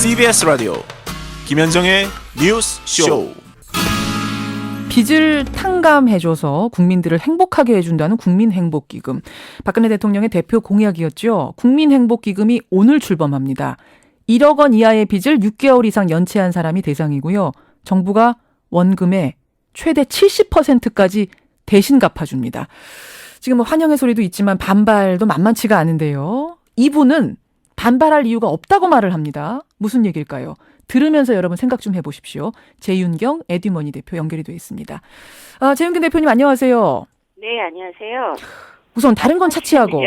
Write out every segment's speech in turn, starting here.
CBS 라디오 김현정의 뉴스 쇼. 빚을 탕감해줘서 국민들을 행복하게 해준다는 국민행복기금. 박근혜 대통령의 대표 공약이었죠. 국민행복기금이 오늘 출범합니다. 1억 원 이하의 빚을 6개월 이상 연체한 사람이 대상이고요. 정부가 원금의 최대 70%까지 대신 갚아줍니다. 지금 뭐 환영의 소리도 있지만 반발도 만만치가 않은데요. 이분은 반발할 이유가 없다고 말을 합니다. 무슨 얘기일까요? 들으면서 여러분 생각 좀 해보십시오. 재윤경 에듀머니 대표 연결이 되어 있습니다. 재윤경 대표님 안녕하세요. 네, 안녕하세요. 우선 다른 건 차치하고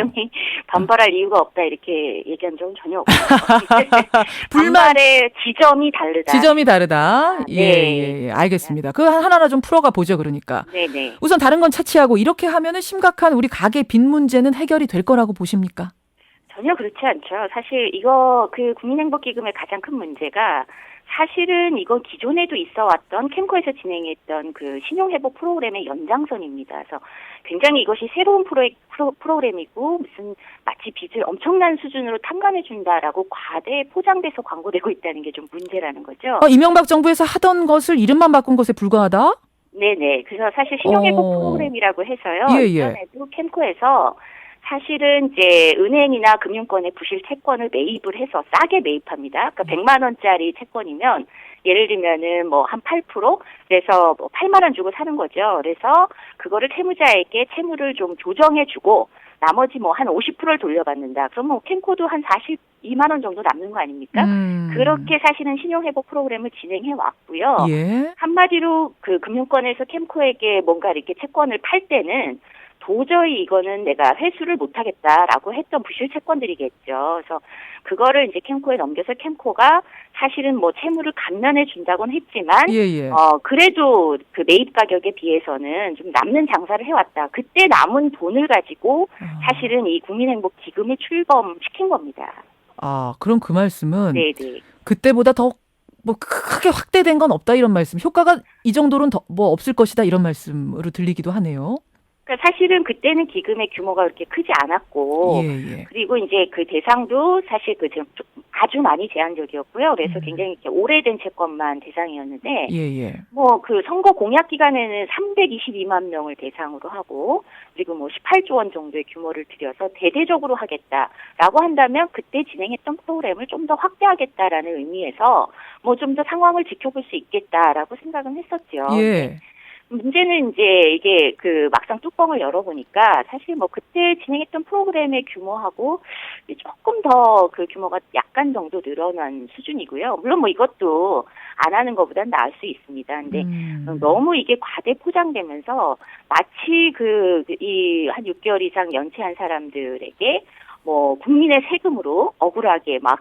반발할 이유가 없다 이렇게 얘기한 적은 전혀 없고요. 반발의 지점이 다르다. 지점이 다르다. 네. 예, 알겠습니다. 그 하나하나 좀 풀어가 보죠, 그러니까. 네네. 우선 다른 건 차치하고 이렇게 하면은 심각한 우리 가계 빚 문제는 해결이 될 거라고 보십니까? 전혀 그렇지 않죠. 사실 이거 그 국민행복기금의 가장 큰 문제가 사실은 이건 기존에도 있어 왔던 캠코에서 진행했던 그 신용회복 프로그램의 연장선입니다. 그래서 굉장히 이것이 새로운 프로그램이고 무슨 마치 빚을 엄청난 수준으로 탕감해준다라고 과대 포장돼서 광고되고 있다는 게 좀 문제라는 거죠. 이명박 정부에서 하던 것을 이름만 바꾼 것에 불과하다? 네네. 그래서 사실 신용회복 프로그램이라고 해서요. 예. 이전에도 캠코에서 사실은 이제 은행이나 금융권의 부실 채권을 매입을 해서 싸게 매입합니다. 그러니까 100만 원짜리 채권이면 예를 들면은 뭐 한 8% 그래서 뭐 8만 원 주고 사는 거죠. 그래서 그거를 채무자에게 채무를 좀 조정해주고 나머지 뭐 한 50%를 돌려받는다. 그럼 뭐 캠코도 한 42만 원 정도 남는 거 아닙니까? 그렇게 사실은 신용회복 프로그램을 진행해 왔고요. 예. 한마디로 그 금융권에서 캠코에게 뭔가 이렇게 채권을 팔 때는 도저히 이거는 내가 회수를 못하겠다라고 했던 부실 채권들이겠죠. 그래서 그거를 이제 캠코에 넘겨서 캠코가 사실은 뭐 채무를 감면해 준다고는 했지만, 그래도 그 매입 가격에 비해서는 좀 남는 장사를 해왔다. 그때 남은 돈을 가지고 사실은 이 국민행복기금을 출범시킨 겁니다. 그럼 그 말씀은 네네. 그때보다 더 뭐 크게 확대된 건 없다 이런 말씀. 효과가 이 정도로는 더 뭐 없을 것이다 이런 말씀으로 들리기도 하네요. 그러니까 사실은 그때는 기금의 규모가 그렇게 크지 않았고, 그리고 이제 그 대상도 사실 그 좀 아주 많이 제한적이었고요. 그래서 굉장히 이렇게 오래된 채권만 대상이었는데, 뭐 그 선거 공약 기간에는 322만 명을 대상으로 하고, 그리고 뭐 18조 원 정도의 규모를 들여서 대대적으로 하겠다라고 한다면 그때 진행했던 프로그램을 좀 더 확대하겠다라는 의미에서 뭐 좀 더 상황을 지켜볼 수 있겠다라고 생각은 했었죠. 문제는 이제 이게 그 막상 뚜껑을 열어보니까 사실 뭐 그때 진행했던 프로그램의 규모하고 조금 더 그 규모가 약간 정도 늘어난 수준이고요. 물론 뭐 이것도 안 하는 것보단 나을 수 있습니다. 근데 너무 이게 과대 포장되면서 마치 이 한 6개월 이상 연체한 사람들에게 뭐 국민의 세금으로 억울하게 막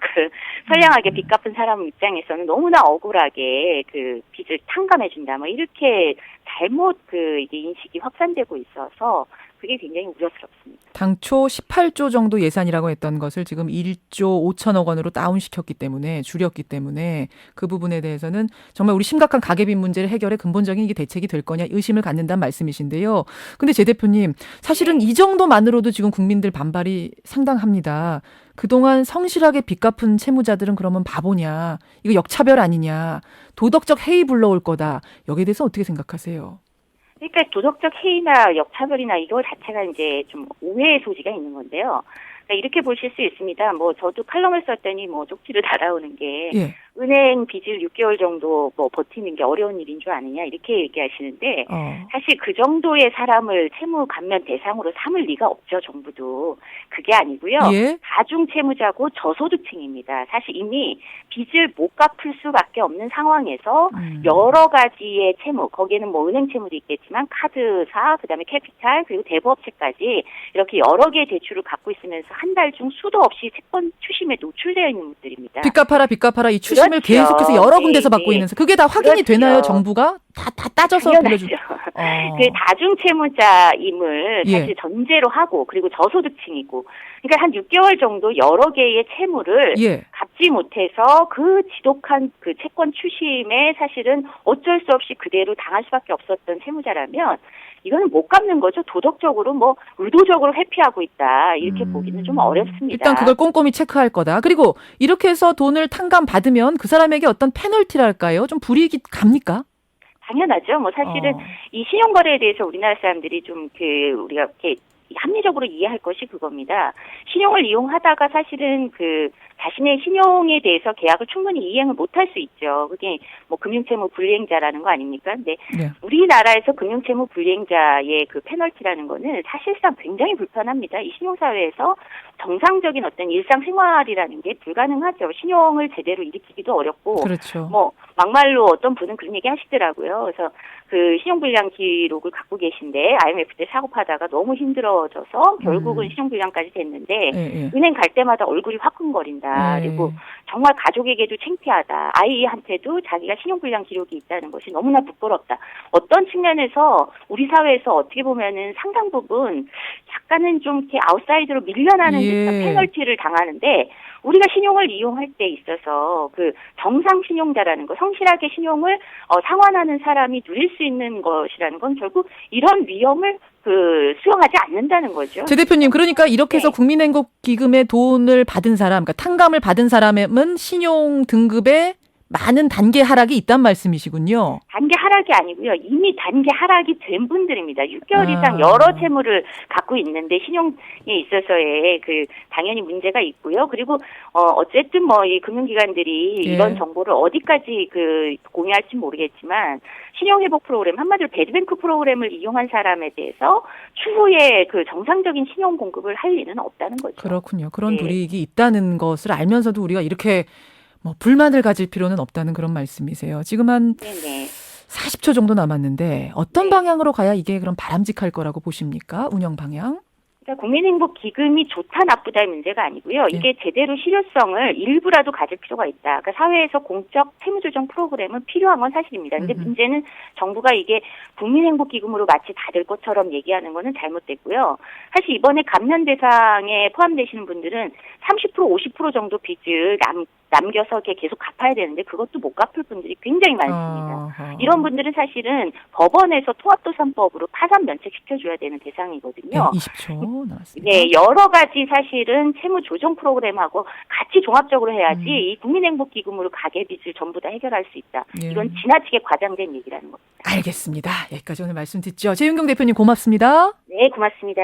선량하게 빚 갚은 사람 입장에서는 너무나 억울하게 그 빚을 탕감해준다 뭐 이렇게 잘못 이게 인식이 확산되고 있어서 그게 굉장히 우려스럽습니다. 당초 18조 정도 예산이라고 했던 것을 지금 1조 5천억 원으로 다운시켰기 때문에 줄였기 때문에 그 부분에 대해서는 정말 우리 심각한 가계빚 문제를 해결해 근본적인 이게 대책이 될 거냐 의심을 갖는다는 말씀이신데요. 근데 제 대표님 사실은 이 정도만으로도 지금 국민들 반발이 상당합니다. 그동안 성실하게 빚 갚은 채무자들은 그러면 바보냐, 이거 역차별 아니냐, 도덕적 해이 불러올 거다. 여기에 대해서 어떻게 생각하세요? 그러니까 도덕적 해이나 역차별이나 이거 자체가 이제 좀 오해의 소지가 있는 건데요. 그러니까 이렇게 보실 수 있습니다. 뭐 저도 칼럼을 썼더니 뭐 쪽지로 달아오는 게 은행 빚을 6개월 정도 뭐 버티는 게 어려운 일인 줄 아느냐 이렇게 얘기하시는데 사실 그 정도의 사람을 채무 감면 대상으로 삼을 리가 없죠. 정부도. 그게 아니고요. 다중 채무자고 저소득층입니다. 사실 이미 빚을 못 갚을 수밖에 없는 상황에서 여러 가지의 채무, 거기에는 뭐 은행 채무도 있겠지만 카드사, 그다음에 캐피탈, 그리고 대부업체까지 이렇게 여러 개의 대출을 갖고 있으면서 한 달 중 수도 없이 채권 추심에 노출되어 있는 분들입니다. 빚 갚아라 이 추심을 계속해서 여러 군데서 받고 있는, 그게 다 확인이 되나요? 정부가 다 따져서 빌려주. 그 다중 채무자임을 사실 전제로 하고, 그리고 저소득층이고, 그러니까 한 6개월 정도 여러 개의 채무를 갚지 못해서 그 지독한 그 채권 추심에 사실은 어쩔 수 없이 그대로 당할 수밖에 없었던 채무자라면 이거는 못 갚는 거죠. 도덕적으로 뭐 의도적으로 회피하고 있다. 이렇게 보기는 좀 어렵습니다. 일단 그걸 꼼꼼히 체크할 거다. 그리고 이렇게 해서 돈을 탕감 받으면 그 사람에게 어떤 페널티랄까요? 좀 불이익이 갑니까? 당연하죠. 뭐 사실은 이 신용거래에 대해서 우리나라 사람들이 좀 우리가 이렇게 합리적으로 이해할 것이 그겁니다. 신용을 이용하다가 사실은 자신의 신용에 대해서 계약을 충분히 이행을 못할 수 있죠. 그게 뭐 금융채무 불이행자라는 거 아닙니까? 근데 네. 우리나라에서 금융채무 불이행자의 그 페널티라는 거는 사실상 굉장히 불편합니다. 이 신용사회에서 정상적인 어떤 일상생활이라는 게 불가능하죠. 신용을 제대로 일으키기도 어렵고. 그렇죠. 뭐 막말로 어떤 분은 그런 얘기 하시더라고요. 그래서 그 신용불량 기록을 갖고 계신데 IMF 때 사고파다가 너무 힘들어져서 결국은 신용불량까지 됐는데 은행 갈 때마다 얼굴이 화끈거린다. 그리고 정말 가족에게도 창피하다. 아이한테도 자기가 신용불량 기록이 있다는 것이 너무나 부끄럽다. 어떤 측면에서 우리 사회에서 어떻게 보면은 상당 부분 약간은 좀 이렇게 아웃사이드로 밀려나는 듯한 페널티를 당하는데 우리가 신용을 이용할 때 있어서 정상 신용자라는 거, 성실하게 신용을 상환하는 사람이 누릴 수 있는 것이라는 건 결국 이런 위험을 수용하지 않는다는 거죠. 제 대표님, 그러니까 이렇게 해서 국민행복기금의 돈을 받은 사람, 그러니까 탕감을 받은 사람은 신용 등급에 많은 단계 하락이 있단 말씀이시군요. 단계 하락이 아니고요. 이미 단계 하락이 된 분들입니다. 6개월 이상 여러 채무를 갖고 있는데 신용에 있어서의 당연히 문제가 있고요. 그리고 어쨌든 뭐 이 금융기관들이 이런 정보를 어디까지 공유할지 모르겠지만 신용회복 프로그램, 한마디로 배드뱅크 프로그램을 이용한 사람에 대해서 추후에 정상적인 신용 공급을 할 리는 없다는 거죠. 그렇군요. 그런 불이익이 있다는 것을 알면서도 우리가 이렇게 불만을 가질 필요는 없다는 그런 말씀이세요. 지금 한 40초 정도 남았는데 어떤 방향으로 가야 이게 그럼 바람직할 거라고 보십니까? 운영 방향? 그러니까 국민행복기금이 좋다 나쁘다의 문제가 아니고요. 이게 제대로 실효성을 일부라도 가질 필요가 있다. 그러니까 사회에서 공적 세무조정 프로그램은 필요한 건 사실입니다. 근데 문제는 정부가 이게 국민행복기금으로 마치 다들 것처럼 얘기하는 거는 잘못됐고요. 사실 이번에 감면 대상에 포함되시는 분들은 30% 50% 정도 빚을 남겨서 이렇게 계속 갚아야 되는데 그것도 못 갚을 분들이 굉장히 많습니다. 이런 분들은 사실은 법원에서 통합도산법으로 파산 면책시켜줘야 되는 대상이거든요. 20초 나왔습니다. 네, 여러 가지 사실은 채무 조정 프로그램하고 같이 종합적으로 해야지 이 국민행복기금으로 가계빚을 전부 다 해결할 수 있다. 이건 지나치게 과장된 얘기라는 겁니다. 알겠습니다. 여기까지 오늘 말씀 듣죠. 최윤경 대표님 고맙습니다. 네, 고맙습니다.